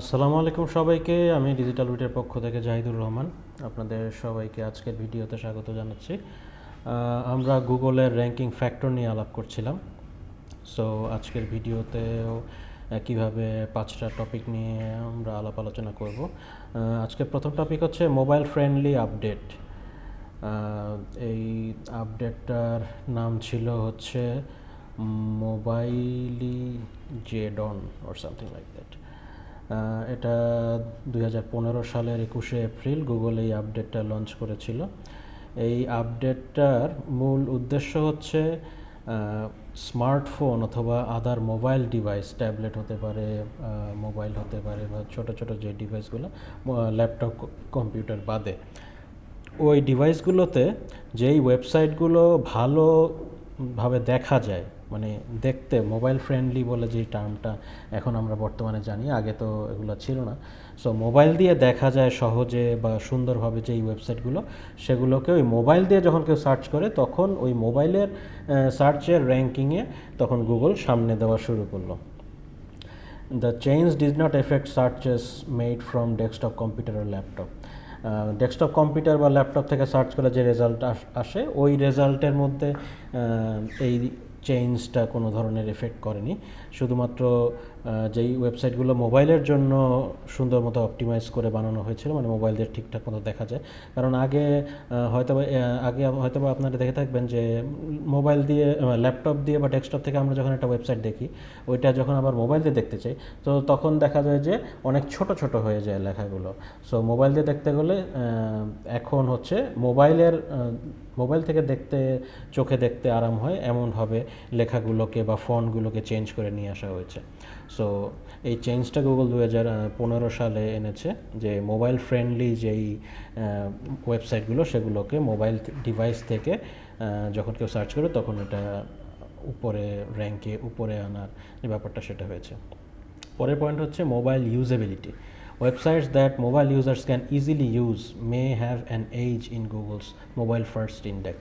আসসালামু আলাইকুম সবাইকে। আমি ডিজিটাল উইটের পক্ষ থেকে জাহিদুর রহমান আপনাদের সবাইকে আজকের ভিডিওতে স্বাগত জানাচ্ছি। আমরা গুগলের র্যাঙ্কিং ফ্যাক্টর নিয়ে আলাপ করছিলাম। সো আজকের ভিডিওতেও কীভাবে 5টা টপিক নিয়ে আমরা আলোচনা করব। আজকের প্রথম টপিক হচ্ছে মোবাইল ফ্রেন্ডলি আপডেট। এই আপডেটটার নাম ছিল হচ্ছে Mobilegeddon or something like that. এটা 2015 সালের 21শে এপ্রিল গুগল এই আপডেটটা লঞ্চ করেছিল। এই আপডেটটার মূল উদ্দেশ্য হচ্ছে স্মার্টফোন অথবা আদার মোবাইল ডিভাইস, ট্যাবলেট হতে পারে, মোবাইল হতে পারে, বা ছোটো ছোটো যে ডিভাইসগুলো, ল্যাপটপ কম্পিউটার বাদে, ওই ডিভাইসগুলোতে যেই ওয়েবসাইটগুলো ভালোভাবে দেখা যায়, মানে দেখতে মোবাইল ফ্রেন্ডলি বলে যেই টার্মটা এখন আমরা বর্তমানে জানি, আগে তো এগুলো ছিল না। সো মোবাইল দিয়ে দেখা যায় সহজে বা সুন্দরভাবে যেই ওয়েবসাইটগুলো, সেগুলোকে ওই মোবাইল দিয়ে যখন কেউ সার্চ করে তখন ওই মোবাইলের সার্চের র্যাঙ্কিংয়ে তখন গুগল সামনে দেওয়া শুরু করলো। The change did not affect searches made from desktop computer আর ল্যাপটপ। ডেস্কটপ কম্পিউটার বা ল্যাপটপ থেকে সার্চ করে যে রেজাল্ট আসে, ওই রেজাল্টের মধ্যে এই চেঞ্জটা কোনো ধরনের এফেক্ট করেনি। শুধুমাত্র যেই ওয়েবসাইটগুলো মোবাইলের জন্য সুন্দর মতো অপটিমাইজ করে বানানো হয়েছিল, মানে মোবাইল দিয়ে ঠিকঠাক মতো দেখা যায়। কারণ আগে হয়তো আপনারা দেখে থাকবেন যে মোবাইল দিয়ে, ল্যাপটপ দিয়ে বা ডেস্কটপ থেকে আমরা যখন একটা ওয়েবসাইট দেখি, ওইটা যখন আবার মোবাইল দিয়ে দেখতে চাই, তো তখন দেখা যায় যে অনেক ছোট ছোট হয়ে যায় লেখাগুলো। সো মোবাইল দিয়ে দেখতে গেলে এখন হচ্ছে মোবাইল থেকে চোখে দেখতে আরাম হয় এমনভাবে লেখাগুলোকে বা ফন্টগুলোকে চেঞ্জ করে নিয়ে আসা হয়েছে। সো এই চেঞ্জটা গুগল 2015 সালে এনেছে, যে মোবাইল ফ্রেন্ডলি যেই ওয়েবসাইটগুলো, সেগুলোকে মোবাইল ডিভাইস থেকে যখন কেউ সার্চ করে তখন এটা র্যাঙ্কে উপরে আনার যে ব্যাপারটা, সেটা হয়েছে। পরের পয়েন্ট হচ্ছে mobile usability. Websites that mobile users can easily use may have an age in Google's mobile first index.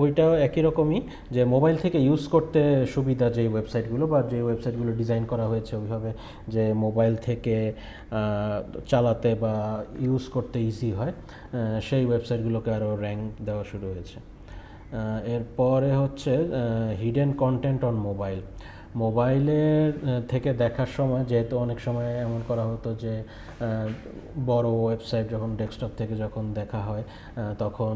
ওইটাও একই রকমই, যে মোবাইল থেকে ইউজ করতে সুবিধা যেই ওয়েবসাইটগুলো, বা যে ওয়েবসাইটগুলো ডিজাইন করা হয়েছে ওইভাবে যে মোবাইল থেকে চালাতে বা ইউজ করতে ইজি হয়, সেই ওয়েবসাইটগুলোকে আরও র্যাঙ্ক দেওয়া শুরু হয়েছে। এরপরে হচ্ছে হিডেন কন্টেন্ট অন মোবাইলের থেকে দেখার সময়, যেহেতু অনেক সময় এমন করা হতো যে বড় ওয়েবসাইট যখন ডেস্কটপ থেকে যখন দেখা হয়, তখন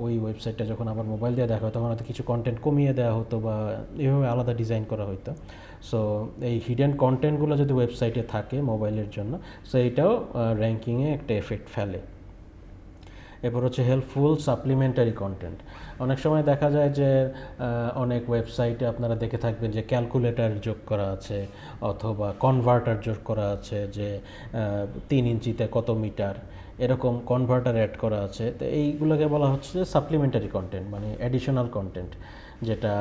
ওই ওয়েবসাইটটা যখন আবার মোবাইল দিয়ে দেখা হয়, তখন হয়তো কিছু কন্টেন্ট কমিয়ে দেওয়া হতো বা এভাবে আলাদা ডিজাইন করা হতো। সো এই হিডেন কন্টেন্টগুলো যদি ওয়েবসাইটে থাকে মোবাইলের জন্য, সো এইটাও র্যাঙ্কিংয়ে একটা এফেক্ট ফেলে। এরপর হচ্ছে হেল্পফুল সাপ্লিমেন্টারি কন্টেন্ট। অনেক সময় দেখা যায় যে অনেক ওয়েবসাইটে আপনারা দেখে থাকবেন যে ক্যালকুলেটর যোগ করা আছে, অথবা কনভার্টার যোগ করা আছে, যে 3 ইঞ্চিতে কত মিটার, এরকম কনভার্টার অ্যাড করা আছে। তো এইগুলোকে বলা হচ্ছে যে সাপ্লিমেন্টারি কন্টেন্ট, মানে অ্যাডিশনাল কন্টেন্ট, যেটা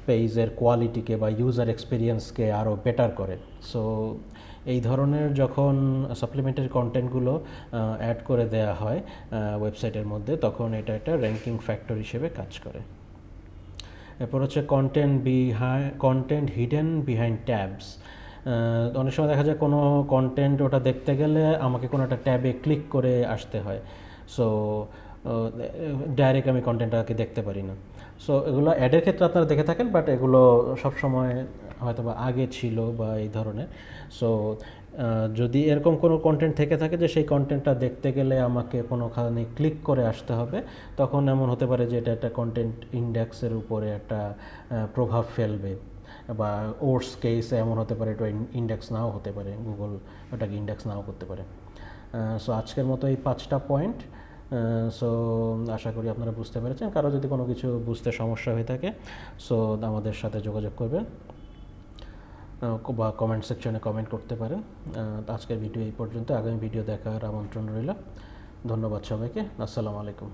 পেজের কোয়ালিটিকে বা ইউজার এক্সপিরিয়েন্সকে আরও বেটার করে। সো এই ধরনের যখন সাপ্লিমেন্টারি কন্টেন্টগুলো অ্যাড করে দেওয়া হয় ওয়েবসাইটের মধ্যে, তখন এটা একটা র্যাঙ্কিং ফ্যাক্টর হিসেবে কাজ করে। এরপর হচ্ছে কন্টেন্ট হিডেন বিহাইন্ড ট্যাবস। অনেক সময় দেখা যায় কোনো কন্টেন্ট, ওটা দেখতে গেলে আমাকে কোনো একটা ট্যাবে ক্লিক করে আসতে হয়। সো ডাইরেক্ট আমি কন্টেন্টটাকে দেখতে পারি না। সো এগুলো অ্যাডের ক্ষেত্রে আপনারা দেখে থাকেন, বাট এগুলো সবসময় হয়তো বা আগে ছিল বা এই ধরনের। সো যদি এরকম কোনো কন্টেন্ট থেকে থাকে যে সেই কন্টেন্টটা দেখতে গেলে আমাকে কোনোখানে ক্লিক করে আসতে হবে, তখন এমন হতে পারে যে এটা একটা কন্টেন্ট ইন্ডেক্সের উপরে একটা প্রভাব ফেলবে, বা ওর্স কেসে এমন হতে পারে এটা ইন্ডেক্স নাও হতে পারে, গুগল ওটাকে ইন্ডেক্স নাও করতে পারে। সো আজকের মতো এই 5টা পয়েন্ট। সো আশা করি আপনারা বুঝতে পেরেছেন। কারো যদি কোনো কিছু বুঝতে সমস্যা হয়ে থাকে, সো আমাদের সাথে যোগাযোগ করবেন বা কমেন্ট সেকশনে কমেন্ট করতে পারেন। আজকের ভিডিও এই পর্যন্ত। আগামী ভিডিও দেখার আমন্ত্রণ রইল। ধন্যবাদ সবাইকে। আসসালামু আলাইকুম।